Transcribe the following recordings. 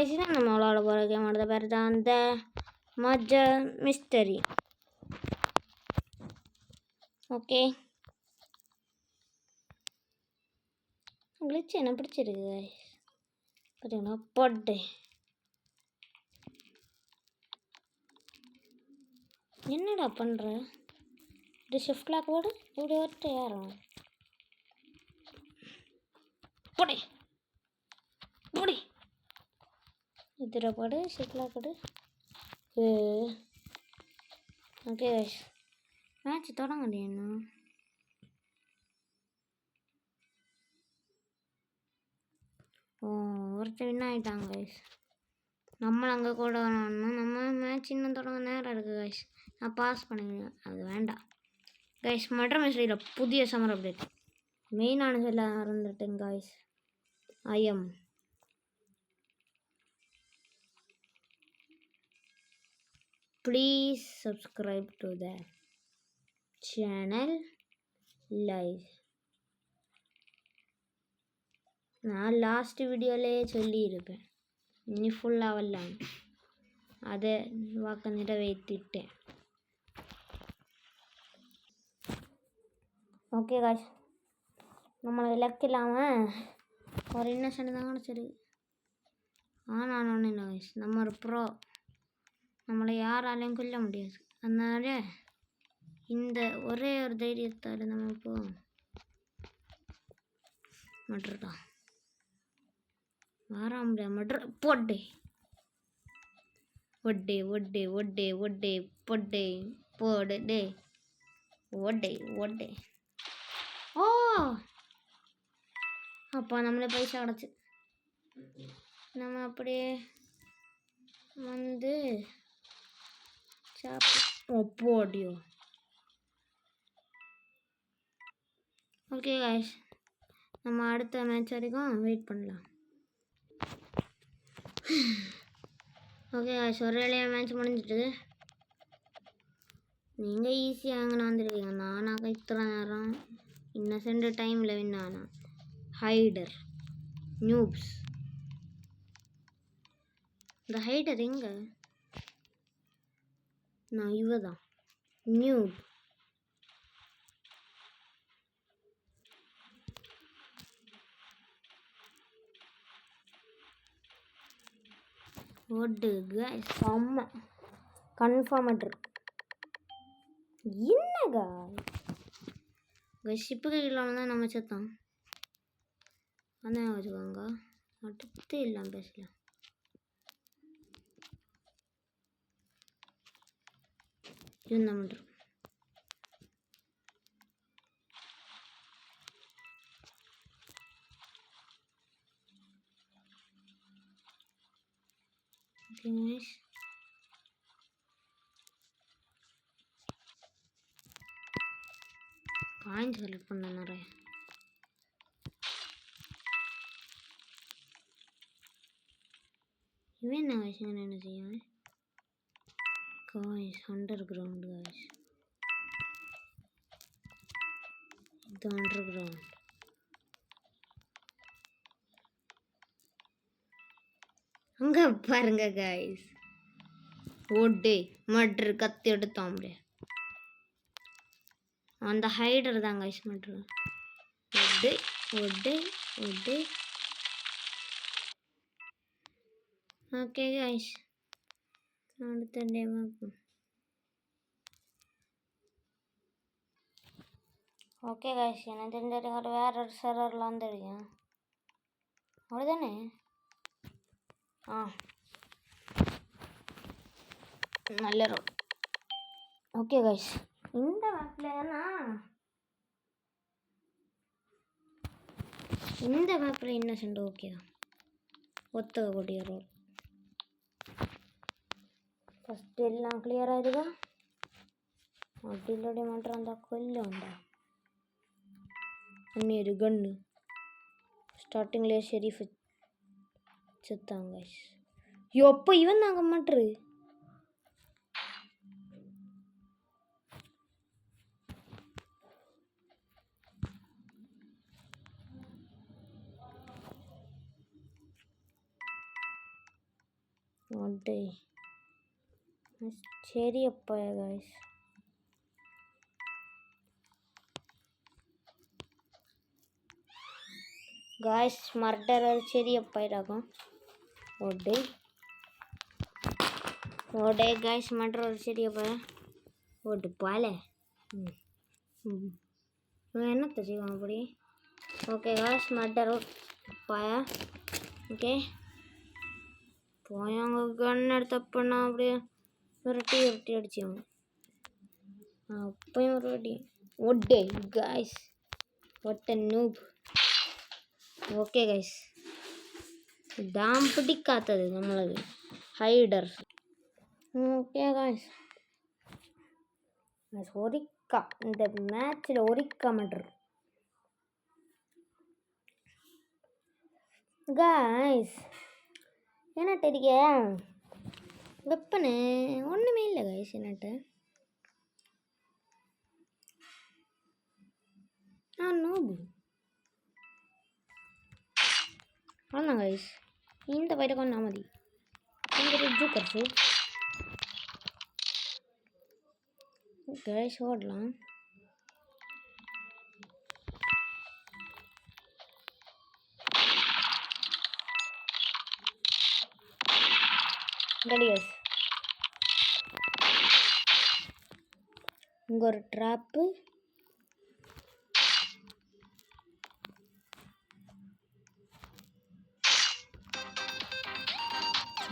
guys, இதான் நம்ம விளாட போகிற கேமோட பேர் தான் அந்த மர்டர் மிஸ்டரி. ஓகே, உங்களுக்கு என்ன பிடிச்சிருக்கு guys? பார்த்தீங்கன்னா பொட்டு என்னடா பண்ணுற? இது ஷிஃப்ட் லாக் போடு, இப்படி ஒருத்த ஏறும். போடி போடி, இதில் போடு, ஷிஃப்ட் லாக் போடு. ஓகே guys, மேட்ச் தொடங்க இன்னும். ஒருத்தர் வின் ஆகிட்டாங்க கைஸ். நம்மளை அங்கே கூட வரணும். நம்ம மேட்ச் இன்னும் தொடங்க நேரம் இருக்குது கைஸ். நான் பாஸ் பண்ணிடுவேன், அது வேண்டாம் கைஸ். மர்டர் மிஸ்டரியில் புதிய சம்மர் அப்டேட் மெயினான சொல்ல ஆரம்பிட்டேன் guys. Please subscribe to the channel live. நான் லாஸ்ட் வீடியோவிலே சொல்லியிருப்பேன், இனி ஃபுல்லாக வரலாம், அதை வாக்க நிறைவேற்றிட்டேன். ஓகே காய்ஸ், நம்மளை இலக்கு இல்லாமல் ஒரு இன்னசென்ட் தான் கிடச்சிரு. ஆனால் ஒன்று இல்லை காய்ஸ், நம்ம ஒரு ப்ரோ, நம்மளை யாராலையும் கொல்ல முடியாது. அதனால இந்த ஒரே ஒரு தைரியத்தால் நம்ம இப்போ மட்ருதான் வார முடியாது. மட்ரு போட்டே ஒட்டே ஒட்டே ஒட்டே ஒட்டே பொட்டே போடு டே ஒட்டே ஒட்டே. ஓ அப்போ நம்மளே பைசா கிடச்சி நம்ம அப்படியே வந்து போடியோ. ஓகே காய்ஸ், நம்ம அடுத்த மேட்ச் வரைக்கும் வெயிட் பண்ணலாம். ஓகே காய்ஸ், ஒரு வேலையாக மேட்ச் முடிஞ்சிட்டு நீங்கள் ஈஸியாக அங்கே வந்துடுவீங்க. நானாக இத்தனை நேரம் இன்னசென்ட் டைமில் வின் ஆனா. ஹைடர் நியூப்ஸ், இந்த ஹைடர் எங்கே? நான் இவ தான் நியூப். ஓட்டு கைஸ், செம்ம கன்ஃபார்மட்ரு. என்னங்க கைஸ், ஷிப்புக்கு இல்லாமல் தான் நம்ம செத்தான். அதான் வச்சுக்கோங்க, அடுத்து இல்லாமல் பேசலாம். இருந்தால் மட்டும் காயின் செலக்ட் பண்ண நிறைய. இவன் என்ன வயசுங்க என்ன செய்யும்? காய்ஸ் அண்டர் கிரவுண்ட் காய்ஸ், இது அண்டர் கிரவுண்ட். அங்கே பாருங்க காய்ஸ், ஓட்டே மட்ரு கத்தி எடுத்தோம்லே. அந்த ஹைடர் தான் கைஸ் மட்ரு. ஒட்டே ஒட்டே ஒட்டே. ஓகே கைஸ், அடுத்த டே பார்ப்போம். ஓகே கைஸ், எனக்கு தெரிஞ்ச வேற ஒரு சர்வரில் வந்துடுங்க அவ்வளோதானே. நல்ல ரோட். ஓகே கைஸ், இந்த மேப்பில் இன்னசென்ட் ஓகே தான். ஒத்தக கூடிய ரோட் ஃபஸ்ட்டு எல்லாம் கிளியராக இருக்கா? அப்படில்லோடைய மாற்றம் அந்த கொல்ல உண்டா இன்னொரு கன்று. ஸ்டார்டிங்லேயே ஷெரீஃப் செத்தாங்க கைஸ். எப்போ இவன் தாங்க மாட்ரு. ஒட்டை செரி அப்பாயா காய்ஸ். காய்ஸ் மர்டரர் செரி அப்பாயிராகும் ஒட்டை ஓடே காய்ஸ் மர்டரர் செரி அப்பாயா ஓட்டு பாலே. என்னத்தை செய்வான் அப்படி? ஓகே காய்ஸ் மர்டரர் அப்பாயா. ஓகே போய் அவங்க கன் எடுத்தப்பண்ணா அப்படியே விரட்டி அடிச்சாங்க. அப்பயும் ஒரு வாட்டி ஒட்டே காய்ஸ் ஒட்ட நூப். ஓகே கைஸ் தாம் பிடிக்காத்தது நம்மளுக்கு ஹைடர். ஓகே காய்ஸ் ஒரிக்கா இந்த மேட்ச்சில் ஒரிக்கா மட்டும் காய்ஸ் என்னட்டு இருக்க வெப்பனு ஒன்றுமே இல்லை கைஸ். என்னட்டு நூபு அவ்வளோதான் கைஸ். இந்த பயிரை கொஞ்சம் நாமதி இந்த ஜூக்கர்ஸு கைஸ் ஓடலாம். கைஸ் இங்கே ஒரு ட்ராப்பு.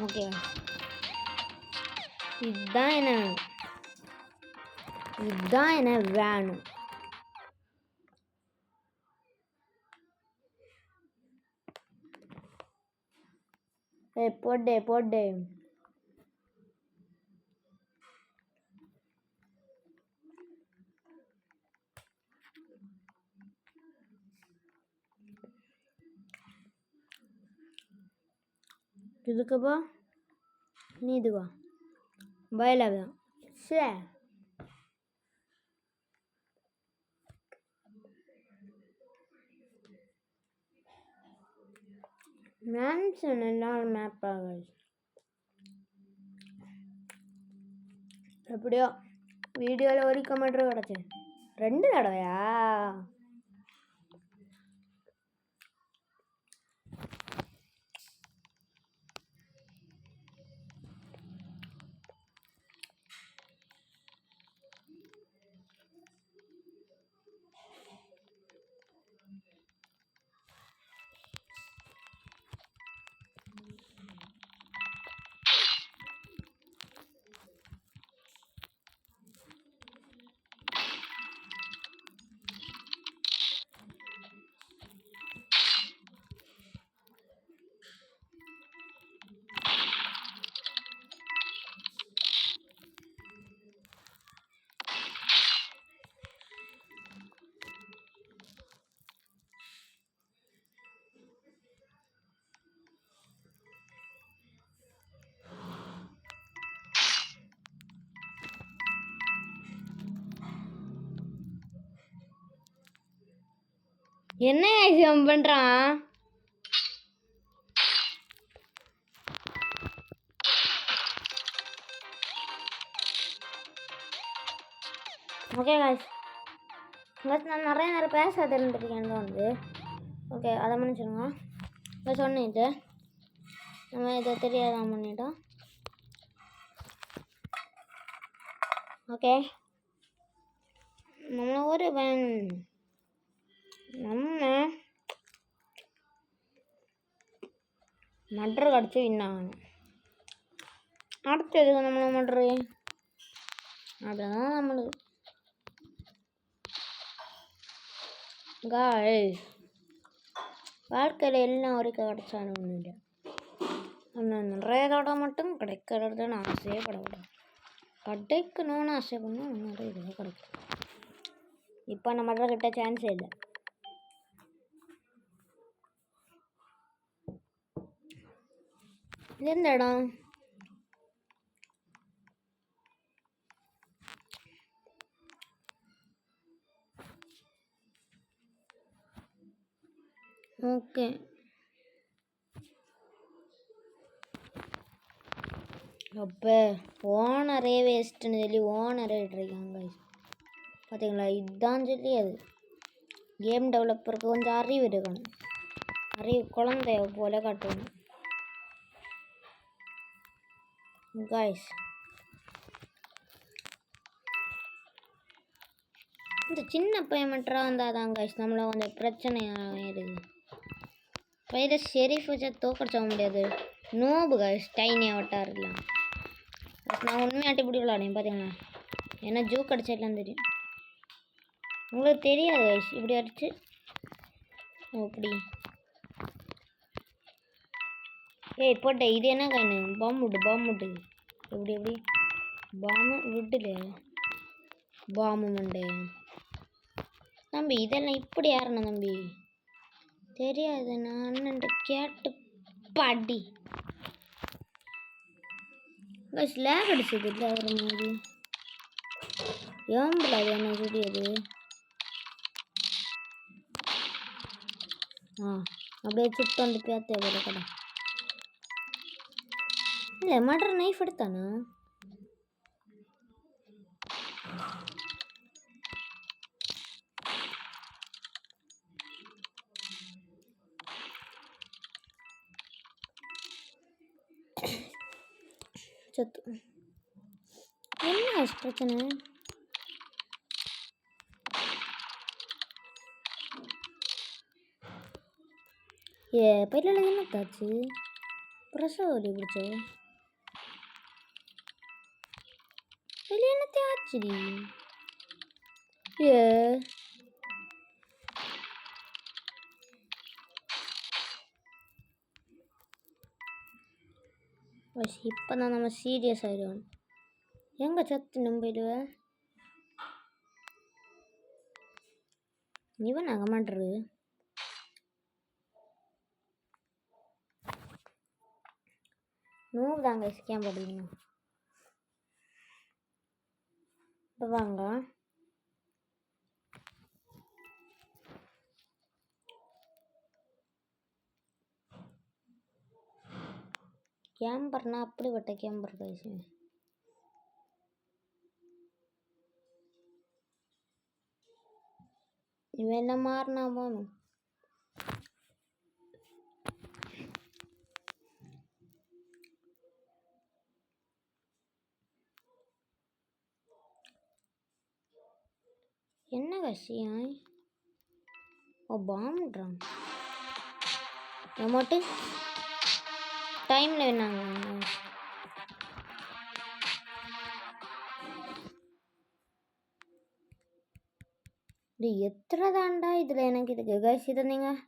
ஓகே இதுதான் என்ன வேணும். போடு இதுக்குப்பா நீ இதுவா பயலாதான் சே. மேன்ஷன் எல்லாம் மேப் ஆகாது எப்படியோ வீடியோவில் ஒரு கமெண்ட்ரு கிடச்சேன் 2 தடவையா. என்ன ஆக்சியம் பண்ணுறான்? ஓகே காய்ஸ் நான் நிறைய பேச தெரிஞ்சுருக்கேன் வந்து. ஓகே அதை மன்னிச்சிடுங்க. இப்போ சொன்னிட்டு நம்ம இதை தெரியாதான் பண்ணிட்டோம். ஓகே நம்ம ஒரு நம்ம மட்ரு கடிச்சு வின்னாகணும். அடுத்து எதுக்கு நம்மளை மட்ரு அப்படிதான் நம்மளுக்கு காய்ஸ் வாழ்க்கையில் எல்லாம் வரைக்கும் கிடச்சாலும் ஒன்றும் இல்லை. ஆனால் நிறைய தடவை மட்டும் கிடைக்கிறது நான் ஆசையே படக்கூடாது. கிடைக்கணும்னு ஆசை பண்ணால் நிறைய இதாக கிடைக்கும். இப்போ நம்ம கிட்ட சான்ஸே இல்லை. இது எந்த இடம்? ஓகே அப்போ ஓனரே வேஸ்ட்டுன்னு சொல்லி ஓனரே விட்டுருக்காங்க. பார்த்தீங்களா, இதுதான் சொல்லி அது கேம் டெவலப்பருக்கு கொஞ்சம் அறிவு இருக்கணும். அறிவு குழந்தைய போல காட்டணும் காய்ஸ். இந்த சின்ன பேமெண்ட்டாக இருந்தால் தான் காய்ஸ் நம்மளை கொஞ்சம் பிரச்சனையாக இருக்குது. பயிர ஷெரீஃப் வச்சா தோக்கடிச்ச முடியாது. நோபு காய்ஸ் டைனியாக வட்டாரில்ல. நான் உண்மையாட்டி இப்படி விளாடுறேன் பார்த்தீங்களா, ஏன்னா ஜூக் அடிச்சிடலாம் தெரியும். உங்களுக்கு தெரியாது காய்ஸ் இப்படி அடிச்சு அப்படி. ஏய் போட்டேன், இது என்ன கண்ணு பாம்பு விட்டு எப்படி எப்படி பாம்பு விட்டுல பாம்பு மண்டே தம்பி. இதெல்லாம் இப்படி யாருண்ணா தம்பி தெரியாது. நான் அண்ணன்ட்ட கேட்டு பாடி லேக் அடிச்சது இல்லை ஒரு மாதிரி ஏம்பல. அது என்ன தெரியாது. அப்படியே சுட்டு வந்து பேத்த போல கடை இல்லை. மட்ரு நைஃப் எடுத்தானா? சத்து என்ன பிரச்சனை? பயிரில் என்னத்தாச்சு பிரசவ வலி பிடிச்சோ பயில என்னத்தை ஆச்சுடி? இப்போ தான் நம்ம சீரியஸ் ஆகிடுவோம். எங்கே சத்து நம்ம போயிடுவேன். இவன் ஆக மாட்டுரு. நூறு தாங்க ஸ்கேம் போடுவீங்க. இப்போ வாங்க கேம்பர்னா அப்படிப்பட்ட கேம்பர் கைஸ். இவன் என்ன மாறினா போகணும். என்ன கசியம் பாம்புன்றான் மட்டும் டைமில் வேணாங்க. இது எத்தனை தாண்டா இதில் எனக்கு இதுக்கு கைஸ். இதை நீங்கள்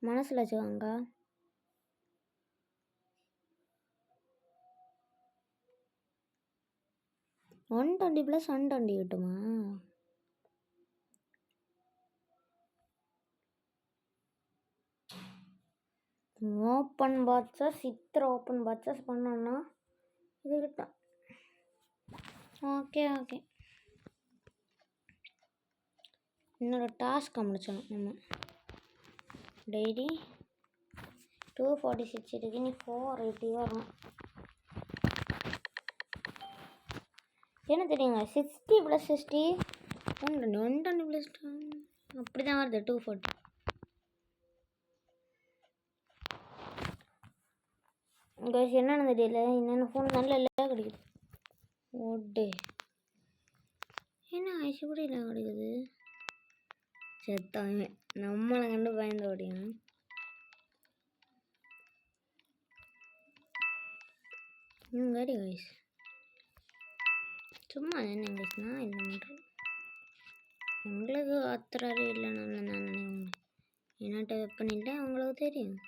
மனசில் வச்சுக்கோங்க. $120 $120 கிட்டுமா? ஓப்பன் பாக்ஸஸ் இத்தனை ஓப்பன் பாக்ஸஸ் பண்ணோன்னா இது கிட்ட. ஓகே ஓகே, இன்னொரு டாஸ்க் முடிச்சோம் நம்ம. டெய்லி 246 இருக்கு, நீ 480 வரும். என்ன தெரியுங்க 60 + 60 120 + அப்படி தான் வருது 240. கைஸ் என்னென்னு தெரியல, என்னென்ன ஃபோன் நல்ல இல்லை கிடைக்குது. ஓடே என்ன கைஸ் இப்படி இல்லை கிடைக்குது. செத்தாங்க நம்மளை கண்டு பயந்து ஓடிங்க. கடி கைஸ் சும்மா என்ன கைஸ் நான் இல்லை பண்ணுறேன். உங்களுக்கு அத்தராரி இல்லைன்னு நான் நினைக்கிறேன். என்னாட்ட வெப்பன் இல்லை அவங்களுக்கு தெரியும்.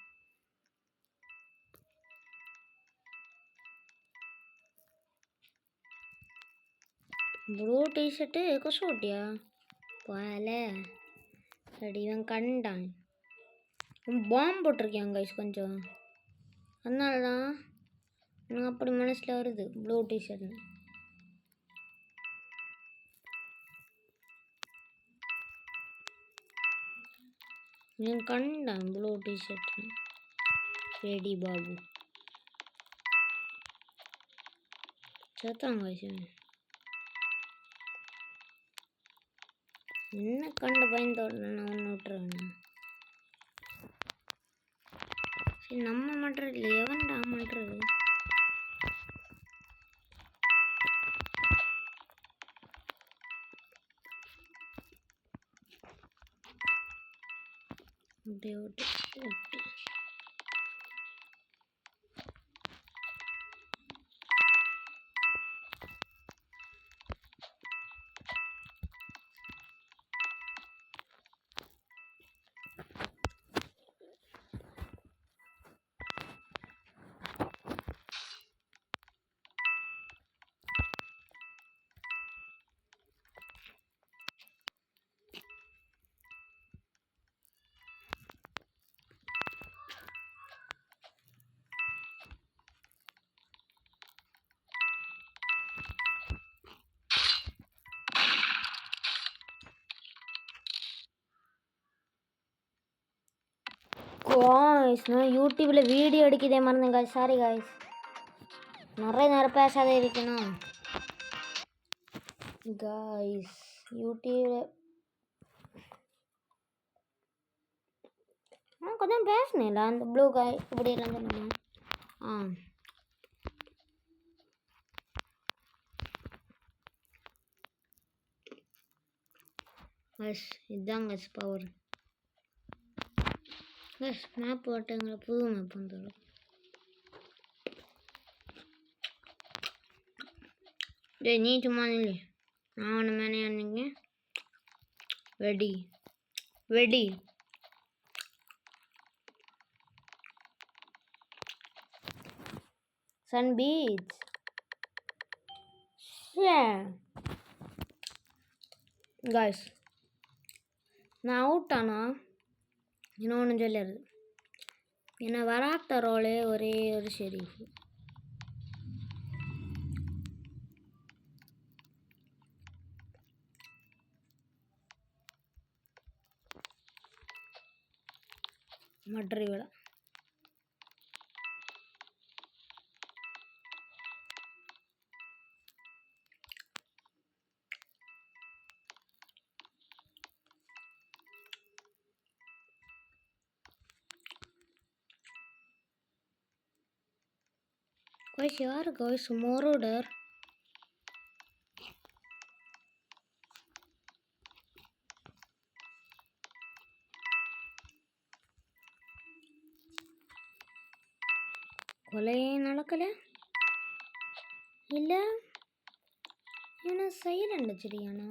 ப்ளூ டிஷர்ட்டு கொசு ஓட்டியா போல சரி. இவன் கண்டான் பாம்பு போட்டிருக்கேன் கைஸ் கொஞ்சம், அதனால தான் எனக்கு அப்படி மனசில் வருது ப்ளூ டிஷர்ட்னு. இவன் கண்டான் ப்ளூ டிஷர்ட்னு. ரெடி பாபு செத்தாங்க guys. என்ன கண்டு பயந்தோட நான் ஒன்று விட்டுருவேன். சரி நம்ம மட்டும் இல்லை, எவன்டா பண்ணுறது? அப்படியே விட்டு guys, நான் யூடியூப்ல வீடியோ எடுக்கதே மறந்தேங்க. Sorry guys. நிறைய நேரம் பேசாதே இருக்கணும் guys. யூடியூப்ல நான் கொஞ்சம் பேசினேன்ல அந்த ப்ளூ காய் இப்படி எல்லாம் சொன்னோம். இதுதாங்க பவர். மேப் போட்டுங்க, புது மேப் வந்துடும். டேய் நீ சும்மா இல்லை, நான் ஒன்று மேனே அன்னைங்க வெடி வெடி. Sun beach guys. நான் அவுட்டானா இன்னொன்று சொல்லிடுது. என்னை வராட்ட ரோலே ஒரே ஒரு ஷெரீஃப். மட்ரி விழா guys. யார் guys மோரோடர்? கொலையே நடக்கல இல்லை, ஏன்னா சைலண்ட் வச்சிருக்கானா?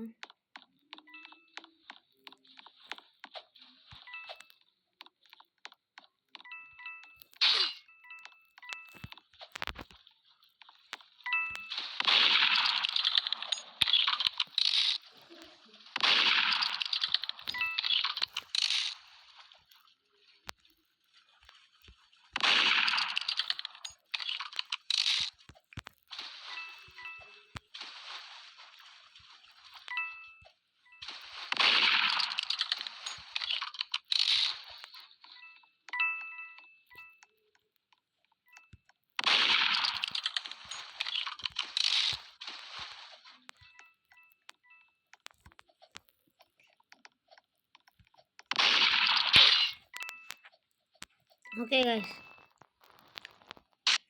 ஓகே காய்ஸ்,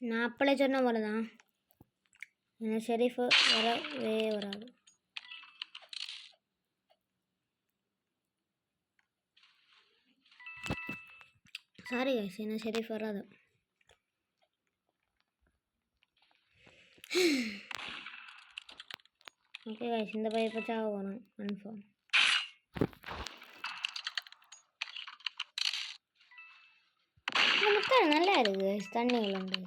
நான் அப்பளே சொன்ன போல தான் என்ன ஷெரீஃப் வரவே வராது. சாரி காய்ஸ், என்ன ஷெரீஃப் வராது. ஓகே காய்ஸ், இந்த பையன் பச்சா போகணும் கன்ஃபார்ம். முட்டை நல்லா இருக்கு தண்ணி உண்டு.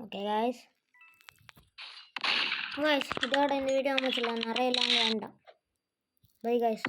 ஓகே காய்ஸ், இதோட இந்த வீடியோ அமைச்சிடலாம். நிறைய எல்லாம் வேண்டாம். By guys.